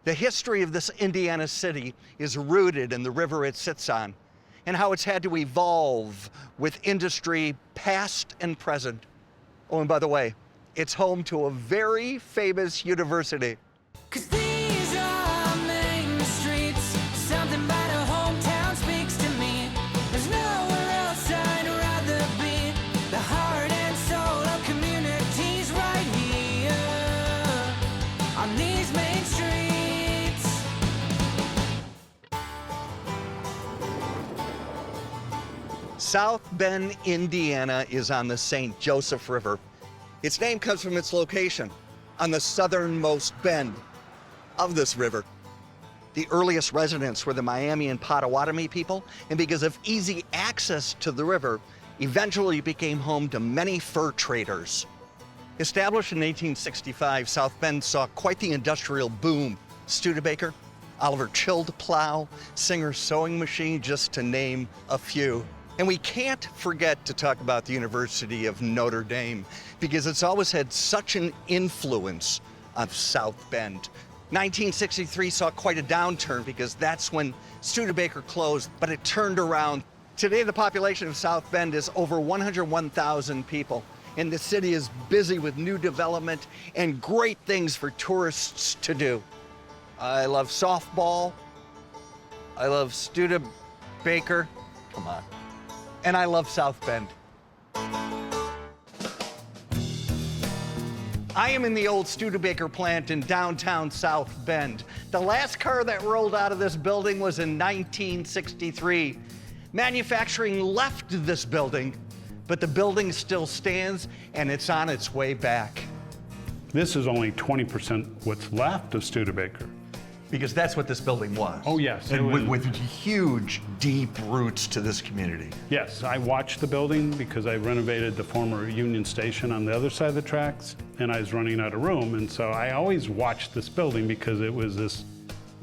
The history of this Indiana city is rooted in the river it sits on and how it's had to evolve with industry past and present. Oh, and by the way, it's home to a very famous university. 'Cause these are main streets, something about a hometown speaks to me. There's nowhere else I'd rather be. The heart and soul of communities right here on these main streets. South Bend, Indiana is on the St. Joseph River. Its name comes from its location on the southernmost bend of this river. The earliest residents were the Miami and Potawatomi people, and because of easy access to the river, eventually became home to many fur traders. Established in 1865, South Bend saw quite the industrial boom. Studebaker, Oliver Chilled Plow, Singer sewing machine, just to name a few. And we can't forget to talk about the University of Notre Dame because it's always had such an influence on South Bend. 1963 saw quite a downturn because that's when Studebaker closed, but it turned around. Today, the population of South Bend is over 101,000 people, and the city is busy with new development and great things for tourists to do. I love softball. I love Studebaker. Come on. And I love South Bend. I am in the old Studebaker plant in downtown South Bend. The last car that rolled out of this building was in 1963. Manufacturing left this building, but the building still stands and it's on its way back. This is only 20% what's left of Studebaker. Because that's what this building was. Oh, yes. And with huge, deep roots to this community. Yes, I watched the building because I renovated the former Union Station on the other side of the tracks, and I was running out of room. And so I always watched this building because it was this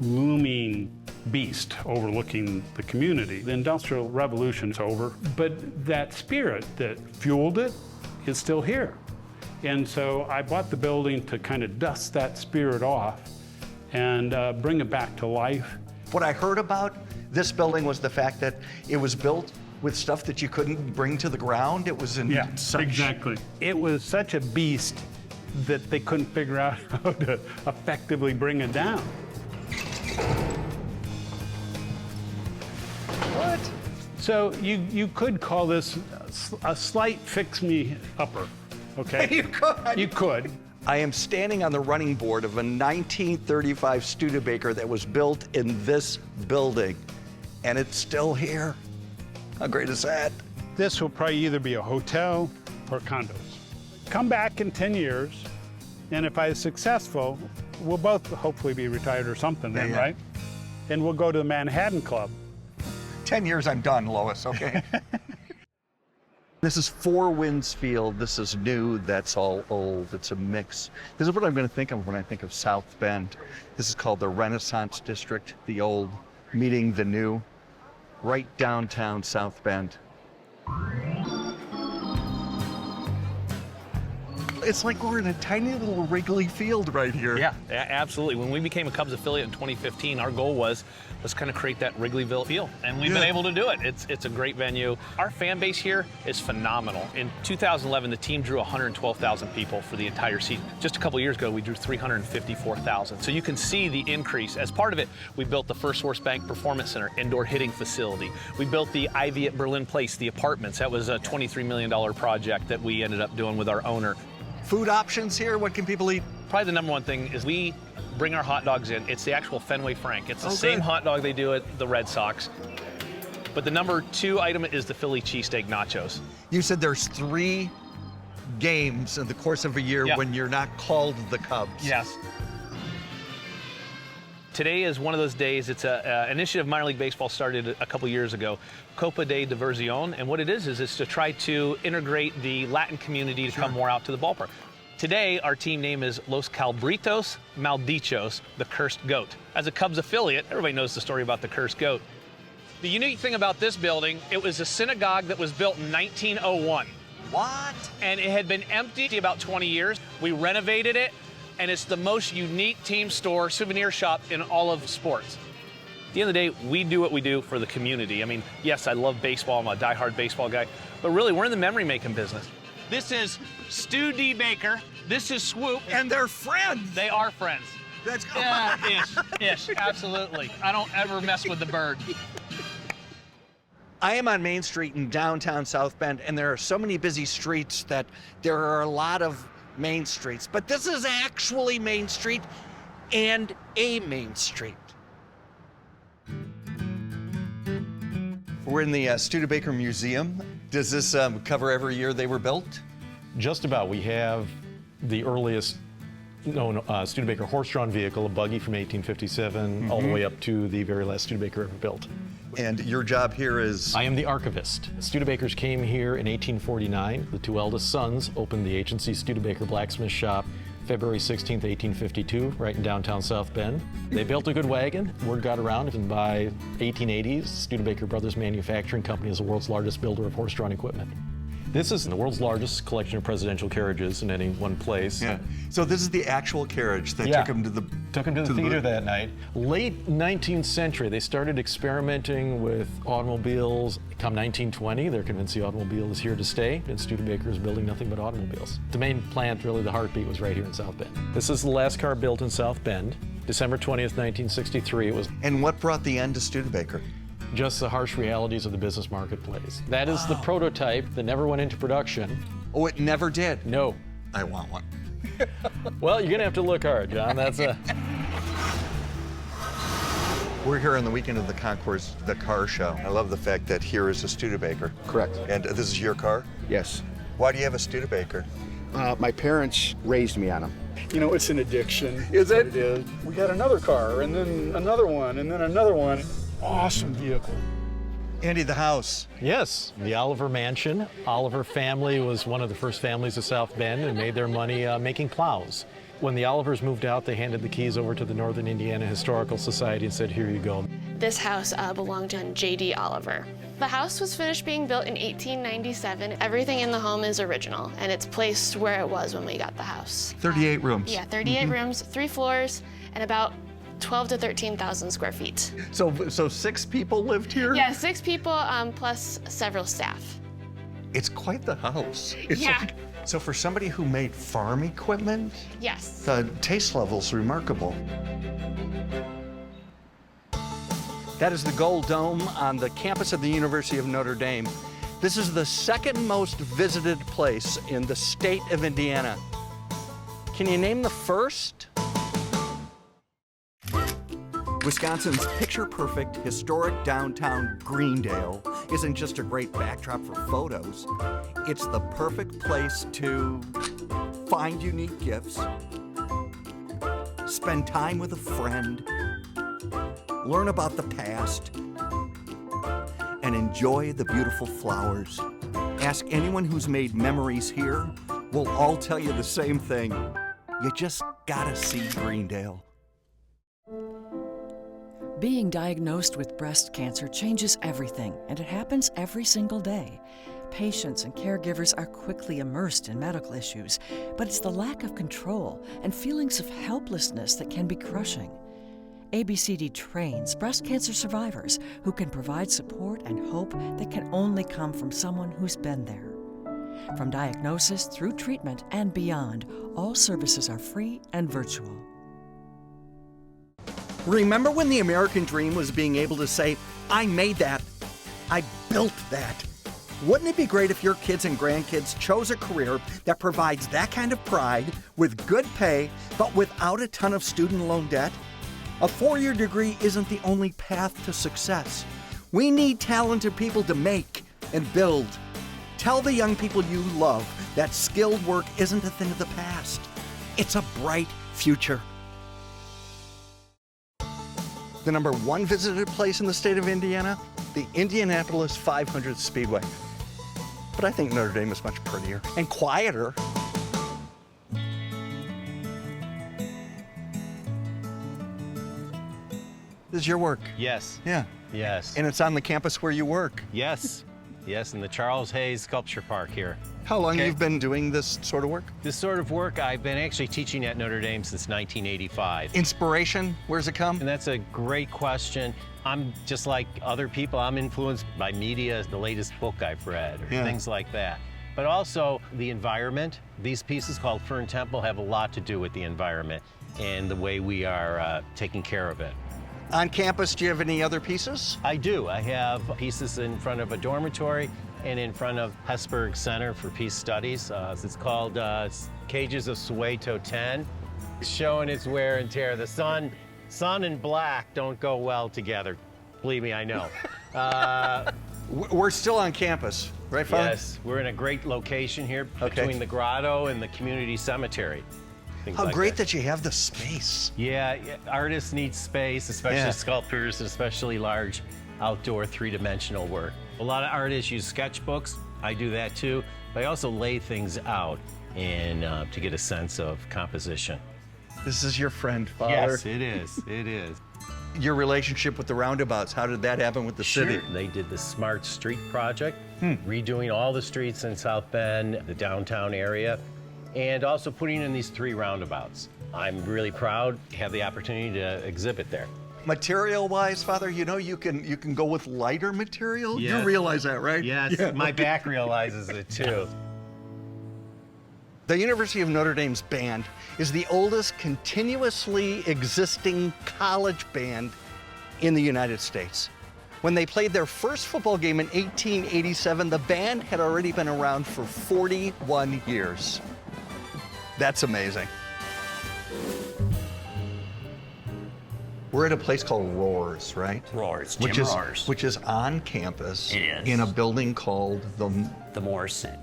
looming beast overlooking the community. The Industrial Revolution's over, but that spirit that fueled it is still here. And so I bought the building to kind of dust that spirit off and bring it back to life. What I heard about this building was the fact that it was built with stuff that you couldn't bring to the ground. It was in such... Exactly. It was such a beast that they couldn't figure out how to effectively bring it down. What? So you could call this a slight fix-me-upper, okay? You could. You could. I am standing on the running board of a 1935 Studebaker that was built in this building, and it's still here. How great is that? This will probably either be a hotel or condos. Come back in 10 years, and if I'm successful, we'll both hopefully be retired or something then, right? And we'll go to the Manhattan Club. 10 years, I'm done, Lois, okay? This is Four Winds Field. This is new, that's all old. It's a mix. This is what I'm going to think of when I think of South Bend. This is called the Renaissance District, the old meeting the new, right downtown South Bend. It's like we're in a tiny little Wrigley Field right here. Yeah, absolutely. When we became a Cubs affiliate in 2015, our goal was let's kind of create that Wrigleyville feel, and we've been able to do it. It's a great venue. Our fan base here is phenomenal. In 2011, the team drew 112,000 people for the entire season. Just a couple years ago, we drew 354,000. So you can see the increase. As part of it, we built the First Source Bank Performance Center, indoor hitting facility. We built the Ivy at Berlin Place, the apartments. That was a $23 million project that we ended up doing with our owner. Food options here, what can people eat? Probably the number one thing is we bring our hot dogs in. It's the actual Fenway Frank. It's the same hot dog they do at the Red Sox. But the number 2 item is the Philly cheesesteak nachos. You said there's 3 games in the course of a year when you're not called the Cubs. Yes. Today is one of those days. It's an initiative minor league baseball started a couple years ago, Copa de Diversión, and what it is it's to try to integrate the Latin community to come more out to the ballpark. Today, our team name is Los Cabritos Maldichos, the Cursed Goat. As a Cubs affiliate, everybody knows the story about the Cursed Goat. The unique thing about this building, it was a synagogue that was built in 1901. What? And it had been empty about 20 years. We renovated it, and it's the most unique team store souvenir shop in all of sports. At the end of the day, we do what we do for the community. I mean, yes, I love baseball. I'm a diehard baseball guy, but really, we're in the memory making business. This is Studebaker. This is Swoop. And they're friends. They are friends. That's Yeah, ish, absolutely. I don't ever mess with the bird. I am on Main Street in downtown South Bend, and there are so many busy streets that there are a lot of main streets. But this is actually Main Street and a main street. We're in the Studebaker Museum. Does this cover every year they were built? Just about. We have the earliest known Studebaker horse-drawn vehicle, a buggy from 1857, all the way up to the very last Studebaker ever built. And your job here is? I am the archivist. Studebakers came here in 1849. The two eldest sons opened the H&C Studebaker blacksmith shop February 16th, 1852, right in downtown South Bend. They built a good wagon. Word got around, and by 1880s, Studebaker Brothers Manufacturing Company is the world's largest builder of horse-drawn equipment. This is the world's largest collection of presidential carriages in any one place. Yeah. So this is the actual carriage that took him to the theater that night. Late 19th century, they started experimenting with automobiles. Come 1920, they're convinced the automobile is here to stay, and Studebaker is building nothing but automobiles. The main plant, really the heartbeat, was right here in South Bend. This is the last car built in South Bend. December 20th, 1963. It was And what brought the end to Studebaker? just the harsh realities of the business marketplace. That is the prototype that never went into production. Oh, it never did? No. I want one. Well, you're gonna have to look hard, John. That's a... We're here on the weekend of the Concours, the car show. I love the fact that here is a Studebaker. Correct. And this is your car? Yes. Why do you have a Studebaker? My parents raised me on them. You know, it's an addiction. Is it? It is. We got another car, and then another one, and then another one. Awesome vehicle. Andy, the house. Yes, the Oliver Mansion. Oliver family was one of the first families of South Bend and made their money making plows. When the Olivers moved out, they handed the keys over to the Northern Indiana Historical Society and said, here you go. This house belonged to J.D. Oliver. The house was finished being built in 1897. Everything in the home is original, and it's placed where it was when we got the house. 38 rooms. Yeah, 38 rooms, 3 floors, and about 12 to 13,000 square feet. So 6 people lived here? Yeah, 6 people plus several staff. It's quite the house. It's Yeah. like- so for somebody who made farm equipment, Yes. the taste level's remarkable. That is the Gold Dome on the campus of the University of Notre Dame. This is the second most visited place in the state of Indiana. Can you name the first? Wisconsin's picture-perfect historic downtown Greendale isn't just a great backdrop for photos. It's the perfect place to find unique gifts, spend time with a friend, learn about the past, and enjoy the beautiful flowers. Ask anyone who's made memories here. We'll all tell you the same thing. You just gotta see Greendale. Being diagnosed with breast cancer changes everything, and it happens every single day. Patients and caregivers are quickly immersed in medical issues, but it's the lack of control and feelings of helplessness that can be crushing. ABCD trains breast cancer survivors who can provide support and hope that can only come from someone who's been there. From diagnosis through treatment and beyond, all services are free and virtual. Remember when the American dream was being able to say, I made that, I built that? Wouldn't it be great if your kids and grandkids chose a career that provides that kind of pride with good pay, but without a ton of student loan debt? A 4-year degree isn't the only path to success. We need talented people to make and build. Tell the young people you love that skilled work isn't a thing of the past. It's a bright future. The number 1 visited place in the state of Indiana, the Indianapolis 500 Speedway. But I think Notre Dame is much prettier and quieter. This is your work. Yes. Yeah. Yes. And it's on the campus where you work. Yes. Yes, in the Charles Hayes Sculpture Park here. how long Okay. you've been doing this sort of work? This sort of work, I've been actually teaching at Notre Dame since 1985. Inspiration, where's it come? And that's a great question. I'm just like other people. I'm influenced by media, the latest book I've read, or things like that. But also the environment. These pieces called Fern Temple have a lot to do with the environment and the way we are taking care of it. On campus, do you have any other pieces? I do. I have pieces in front of a dormitory and in front of Hesburgh Center for Peace Studies. It's called Cages of Soweto 10. It's showing its wear and tear. The sun and black don't go well together. Believe me, I know. We're still on campus, right, Father? Yes, we're in a great location here between the grotto and the community cemetery. How great that you have the space. Yeah, artists need space, especially sculptors, and especially large outdoor three-dimensional work. A lot of artists use sketchbooks. I do that too, but I also lay things out and to get a sense of composition. This is your friend, Father. Yes, it is. It is. Your relationship with the roundabouts, how did that happen with the city? They did the Smart Street Project, redoing all the streets in South Bend, the downtown area, and also putting in these 3 roundabouts. I'm really proud to have the opportunity to exhibit there. Material-wise, Father, you know you can go with lighter material? Yes. You realize that, right? Yes, my back realizes it too. The University of Notre Dame's band is the oldest continuously existing college band in the United States. When they played their first football game in 1887, the band had already been around for 41 years. That's amazing. We're at a place called Rohr's, right? Rohr's, which Jim is Rohr's. which is on campus It is. in a building called the Morrison.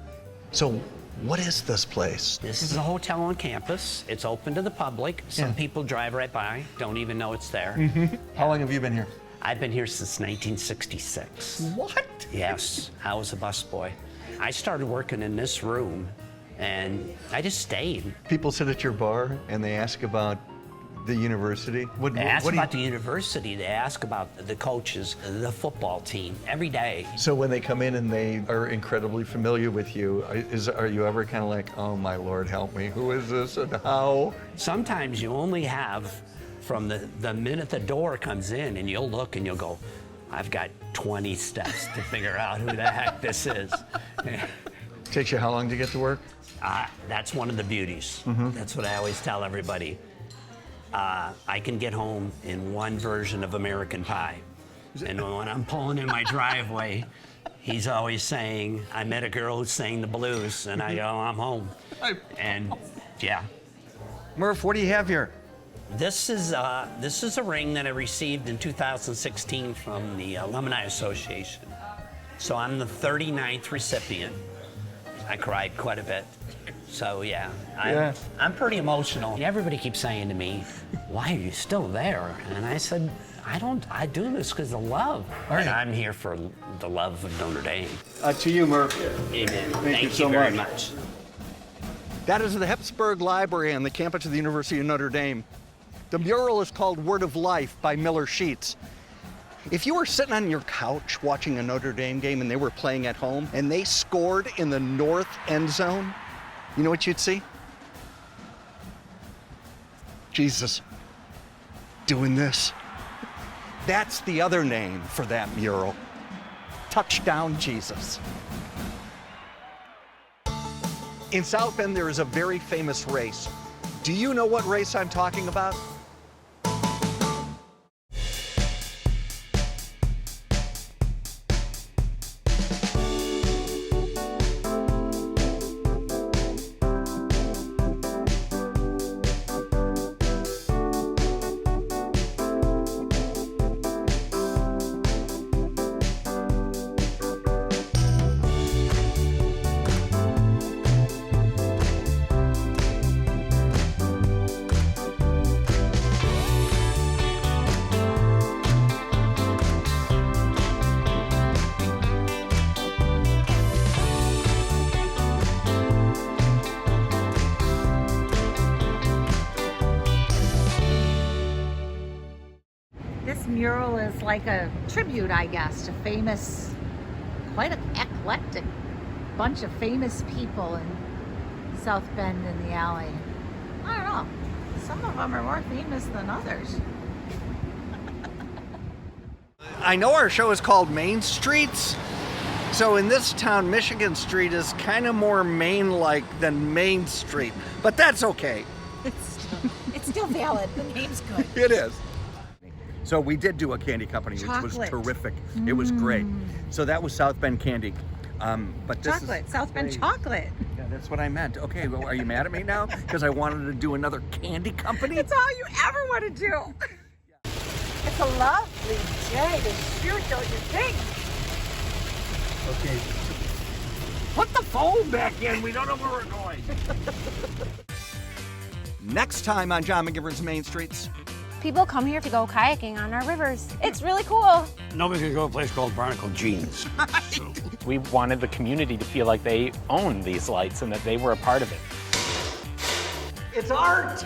So, what is this place? This is a hotel on campus. It's open to the public. Some people drive right by, don't even know it's there. How long have you been here? I've been here since 1966. What? Yes, I was a busboy. I started working in this room, and I just stayed. People sit at your bar and they ask about the university. They ask about the university. They ask about the coaches, the football team, every day. So when they come in and they are incredibly familiar with you, are you ever kind of like, oh my Lord, help me, who is this and how? Sometimes you only have from the minute the door comes in, and you'll look and you'll go, I've got 20 steps to figure out who the heck this is. Takes you how long to get to work? That's one of the beauties. That's what I always tell everybody. I can get home in one version of American Pie. And when I'm pulling in my driveway, he's always saying, I met a girl who sang the blues, and I go, I'm home. And yeah. Murph, what do you have here? This is a ring that I received in 2016 from the Alumni Association. So I'm the 39th recipient. I cried quite a bit. So yeah, I'm pretty emotional. Everybody keeps saying to me, why are you still there? And I said, I do this because of love. And I'm here for the love of Notre Dame. To you, Murph. Amen. Thank you so very much. much. That is the Hesburgh Library on the campus of the University of Notre Dame. The mural is called Word of Life by Miller Sheets. If you were sitting on your couch watching a Notre Dame game and they were playing at home and they scored in the north end zone, you know what you'd see? Jesus doing this. That's the other name for that mural. Touchdown Jesus. In South Bend, there is a very famous race. Do you know what race I'm talking about? This mural is like a tribute, I guess, to famous, quite eclectic bunch of famous people in South Bend in the alley. I don't know. Some of them are more famous than others. I know our show is called Main Streets. So in this town, Michigan Street is kind of more Maine-like than Main Street, but that's okay. It's still valid. The name's good. It is. So we did do a candy company, which was Chocolate. terrific. It was great. So that was South Bend Candy. But this Chocolate. is South Bend great. chocolate. Yeah, that's what I meant. Okay, well, are you mad at me now? Because I wanted to do another candy company? It's all you ever want to do. It's a lovely day to shoot, don't you think? Okay. Put the phone back in. We don't know where we're going. Next time on John McGivern's Main Streets. People come here to go kayaking on our rivers. It's really cool. Nobody's gonna go to a place called Barnacle Jeans. We wanted the community to feel like they owned these lights and that they were a part of it. It's art.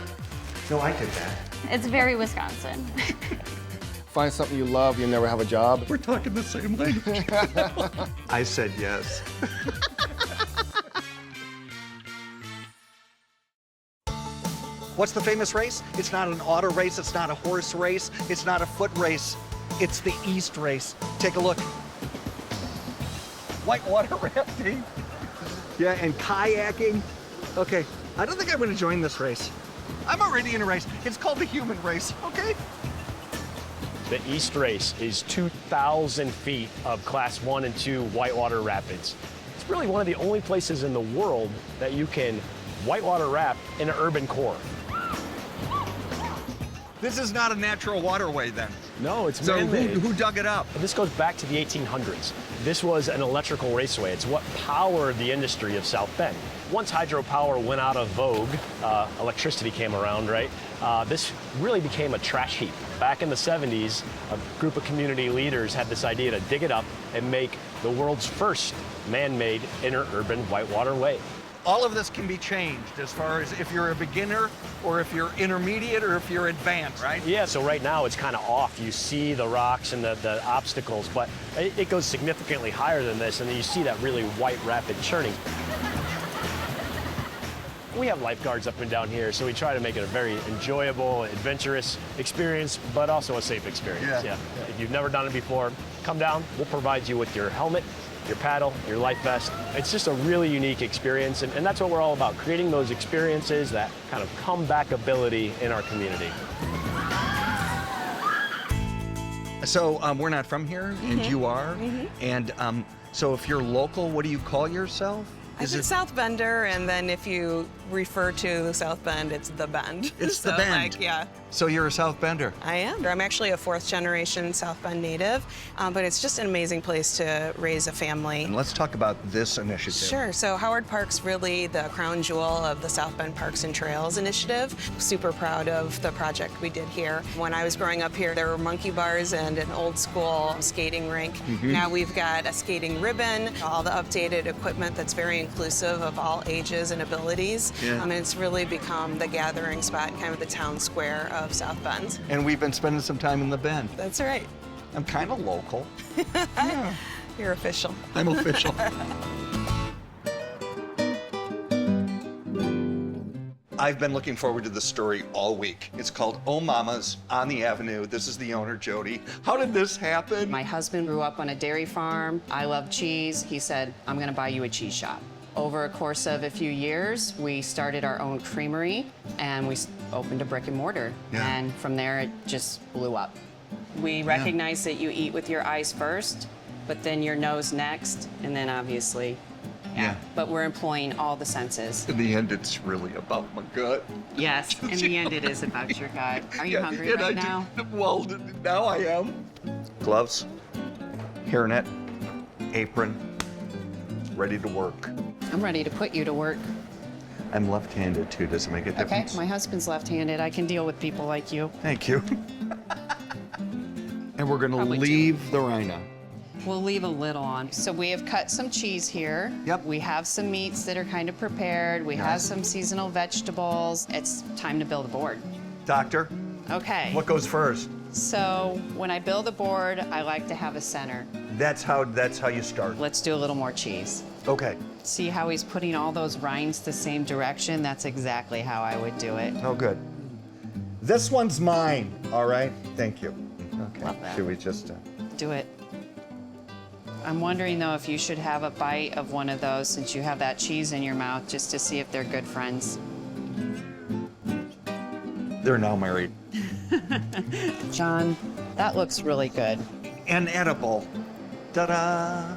No, I did that. It's very Wisconsin. Find something you love, you never have a job. We're talking the same language. I said yes. What's the famous race? It's not an auto race, it's not a horse race, it's not a foot race. It's the East race. Take a look. Whitewater rafting. Yeah, and kayaking. Okay, I don't think I'm gonna join this race. I'm already in a race. It's called the human race, okay? The East Race is 2,000 feet of Class 1 and 2 whitewater rapids. It's really one of the only places in the world that you can whitewater raft in an urban core. This is not a natural waterway then. No, it's So man-made. who dug it up? This goes back to the 1800s. This was an electrical raceway. It's what powered the industry of South Bend. Once hydropower went out of vogue, electricity came around, right? This really became a trash heap. Back in the 70s, a group of community leaders had this idea to dig it up and make the world's first man-made interurban whitewater way. All of this can be changed as far as if you're a beginner or if you're intermediate or if you're advanced, right? Yeah, so right now it's kind of off. You see the rocks and the obstacles, but it goes significantly higher than this, and then you see that really white rapid churning. We have lifeguards up and down here, so we try to make it a very enjoyable, adventurous experience, but also a safe experience. Yeah. If you've never done it before, come down. We'll provide you with your helmet, your paddle, your life vest. It's just a really unique experience, and that's what we're all about, creating those experiences, that kind of comeback ability in our community. So we're not from here, and you are. And so if you're local, what do you call yourself? I said South Bender, and then if you refer to South Bend, it's the Bend. It's the Bend. Like, yeah. So you're a South Bender. I am. I'm actually a fourth-generation South Bend native, but it's just an amazing place to raise a family. And let's talk about this initiative. Sure. So Howard Park's really the crown jewel of the South Bend Parks and Trails initiative. Super proud of the project we did here. When I was growing up here, there were monkey bars and an old school skating rink. Now we've got a skating ribbon, all the updated equipment that's very inclusive of all ages and abilities. Yeah. And it's really become the gathering spot, kind of the town square of South Bend. And we've been spending some time in the Bend. That's right. I'm kind of local. You're official. I'm official. I've been looking forward to this story all week. It's called Oh Mama's on the Avenue. This is the owner, Jody. How did this happen? My husband grew up on a dairy farm. I love cheese. He said, I'm gonna buy you a cheese shop. Over a course of a few years, we started our own creamery and we opened a brick and mortar. Yeah. And from there, it just blew up. We recognize that you eat with your eyes first, but then your nose next, and then obviously, Yeah. But we're employing all the senses. In the end, it's really about my gut. Yes, in the end, it is about your gut. Are you hungry and right I now? Well, now I am. Gloves, hairnet, apron, ready to work. I'm ready to put you to work. I'm left-handed too. Does it make a Okay, difference? my husband's left-handed. I can deal with people like you. Thank you. And we're gonna Probably leave the rhino. We'll leave a little on. So we have cut some cheese here. Yep. We have some meats that are kind of prepared. We have some seasonal vegetables. It's time to build a board. Doctor, Okay. what goes first? So when I build a board, I like to have a center. That's how you start. Let's do a little more cheese. Okay. See how he's putting all those rinds the same direction? That's exactly how I would do it. Oh, good. This one's mine, all right? Thank you. Okay. Love that. Should we just... Do it. I'm wondering, though, if you should have a bite of one of those since you have that cheese in your mouth, just to see if they're good friends. They're now married. John, that looks really good. And edible. Ta-da!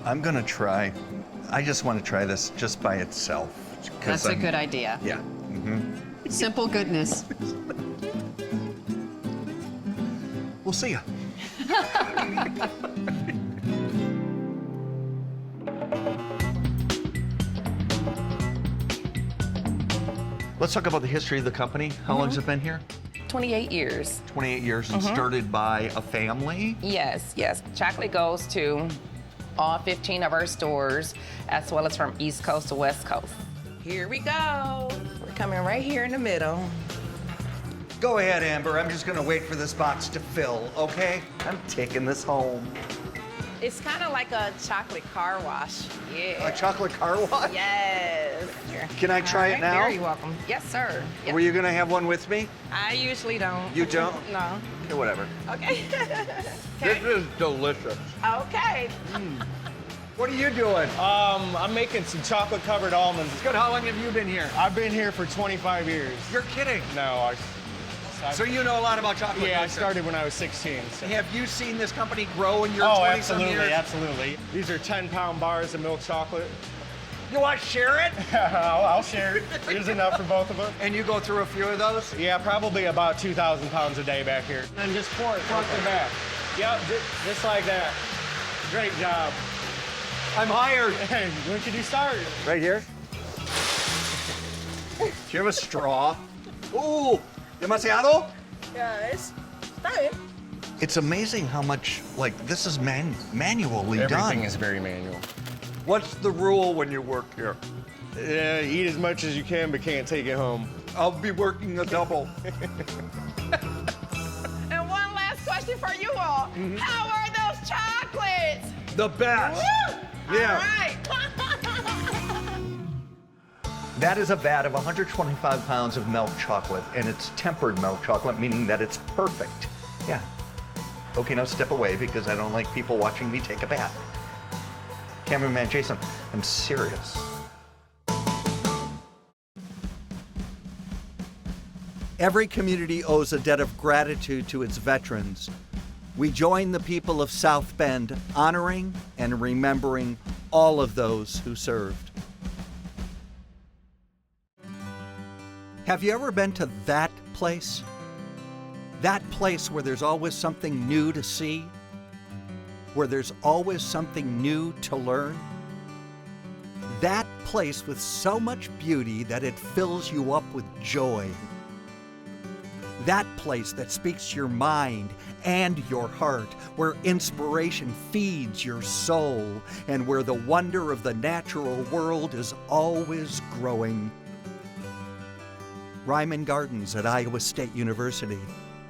I'm gonna try. I just want to try this just by itself. That's a good idea. Yeah. Mm-hmm. Simple goodness. We'll see ya. Let's talk about the history of the company. How long has it been here? 28 years. 28 years, and started by a family? Yes, yes. Chocolate goes to all 15 of our stores, as well as from East Coast to West Coast. Here we go. We're coming right here in the middle. Go ahead, Amber. I'm just gonna wait for this box to fill, okay? I'm taking this home. It's kind of like a chocolate car wash. Yeah. A chocolate car wash? Yes. Here. Can I try it now? Very welcome. Yes, sir. Yes. Were you gonna have one with me? I usually don't. You don't? No. Okay, whatever. Okay. This is delicious. Okay. What are you doing? I'm making some chocolate-covered almonds. Good. How long have you been here? I've been here for 25 years. You're kidding. No, So you know a lot about chocolate? Yeah, I culture. started when I was 16. So. Have you seen this company grow in your 20-some absolutely, years? absolutely. These are 10-pound bars of milk chocolate. You want to share it? I'll share it. There's enough for both of us. And you go through a few of those? Yeah, probably about 2,000 pounds a day back here. And just pour it front to back. Yep, just like that. Great job. I'm hired. Hey, when could you start? Right here. Do you have a straw? Ooh, demasiado? Yes. Está bien. It's amazing how much, like, this is manually done. Everything is very manual. What's the rule when you work here? Eat as much as you can, but can't take it home. I'll be working a double. And one last question for you all. How are those chocolates? The best. Woo! Yeah. All right. That is a vat of 125 pounds of milk chocolate, and it's tempered milk chocolate, meaning that it's perfect. Yeah. Okay, now step away because I don't like people watching me take a bath. Cameraman Jason, I'm serious. Every community owes a debt of gratitude to its veterans. We join the people of South Bend honoring and remembering all of those who served. Have you ever been to that place? That place where there's always something new to see? Where there's always something new to learn? That place with so much beauty that it fills you up with joy. That place that speaks your mind and your heart, where inspiration feeds your soul, and where the wonder of the natural world is always growing. Ryman Gardens at Iowa State University.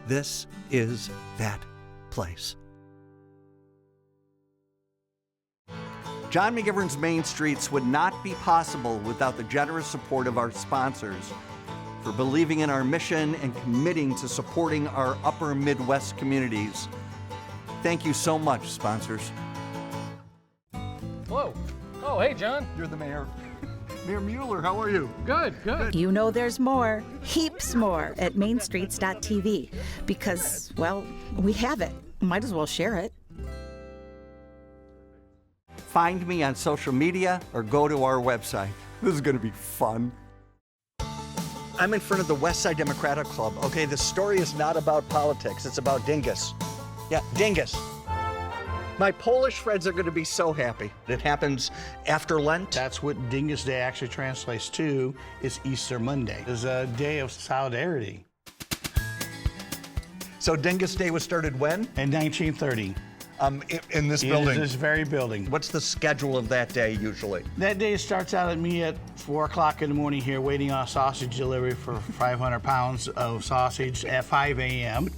This is that place. John McGivern's Main Streets would not be possible without the generous support of our sponsors, for believing in our mission and committing to supporting our upper Midwest communities. Thank you so much, sponsors. Hello. Oh, hey, John. You're the mayor. Mayor Mueller, how are you? Good, good. You know there's more, heaps more at mainstreets.tv because, well, we have it. Might as well share it. Find me on social media or go to our website. This is going to be fun. I'm in front of the Westside Democratic Club. Okay, the story is not about politics. It's about Dyngus. Yeah, Dyngus. My Polish friends are going to be so happy. It happens after Lent. That's what Dyngus Day actually translates to, is Easter Monday. It's a day of solidarity. So Dyngus Day was started when? In 1930. In this building? In this very building. What's the schedule of that day usually? That day starts out at me at 4 o'clock in the morning here waiting on a sausage delivery for 500 pounds of sausage at 5 a.m.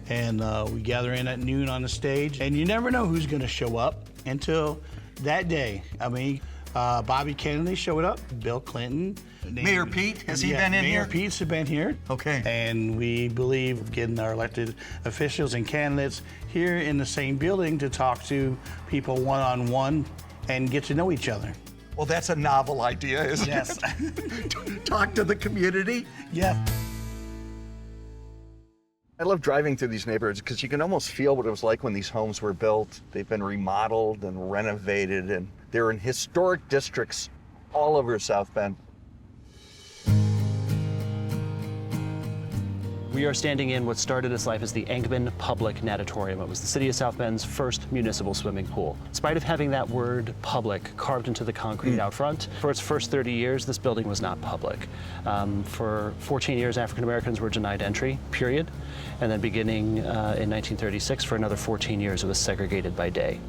And we gather in at noon on the stage. And you never know who's going to show up until that day, I mean, Bobby Kennedy showed up, Bill Clinton. Mayor Pete, has he been in here? Mayor Pete's been here. Okay. And we believe getting our elected officials and candidates here in the same building to talk to people one-on-one and get to know each other. Well, that's a novel idea, isn't Yes. it? Talk to the community. Yeah. I love driving through these neighborhoods because you can almost feel what it was like when these homes were built. They've been remodeled and renovated, and they're in historic districts all over South Bend. We are standing in what started its life as the Engman Public Natatorium. It was the city of South Bend's first municipal swimming pool. In spite of having that word public carved into the concrete out front, for its first 30 years, this building was not public. For 14 years, African Americans were denied entry, period. And then beginning in 1936, for another 14 years, it was segregated by day.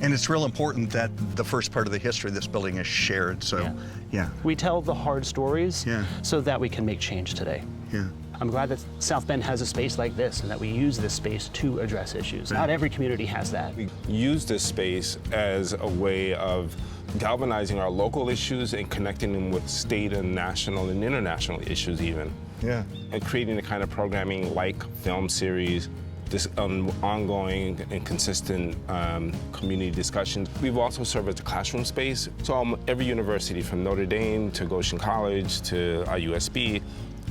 And it's real important that the first part of the history of this building is shared, so, yeah. We tell the hard stories so that we can make change today. Yeah. I'm glad that South Bend has a space like this and that we use this space to address issues. Not every community has that. We use this space as a way of galvanizing our local issues and connecting them with state and national and international issues even. Yeah. And creating the kind of programming like film series, this ongoing and consistent community discussions. We've also served as a classroom space. So every university from Notre Dame to Goshen College to IUSB,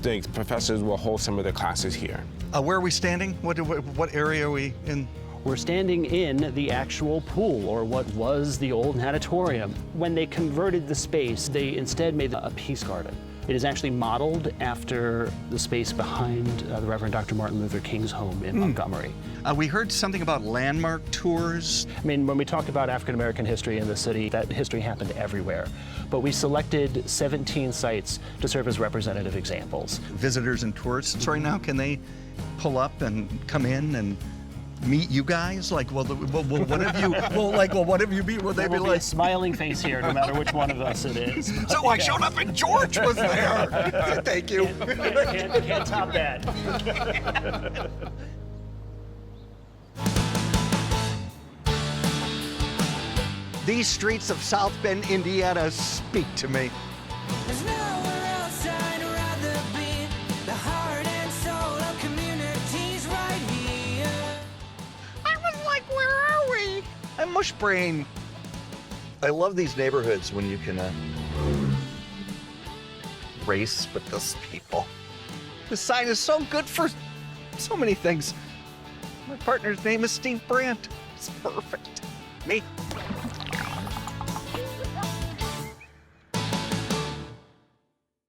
the professors will hold some of their classes here. Where are we standing? What area are we in? We're standing in the actual pool, or what was the old natatorium. When they converted the space, they instead made a peace garden. It is actually modeled after the space behind the Reverend Dr. Martin Luther King's home in Montgomery. We heard something about landmark tours. I mean, when we talk about African American history in the city, that history happened everywhere. But we selected 17 sites to serve as representative examples. Visitors and tourists right now, can they pull up and come in and meet you guys? Like, what have you? What have you been? Will they There be will be like a smiling face here, no matter which one of us it is. So I showed up and George was there. Thank you. Can't top that. These streets of South Bend, Indiana speak to me. There's nowhere else I'd rather be. The heart and soul of communities right here. I was like, where are we? I'm mush brain. I love these neighborhoods when you can race with those people. The sign is so good for so many things. My partner's name is Steve Brandt. It's perfect. Me.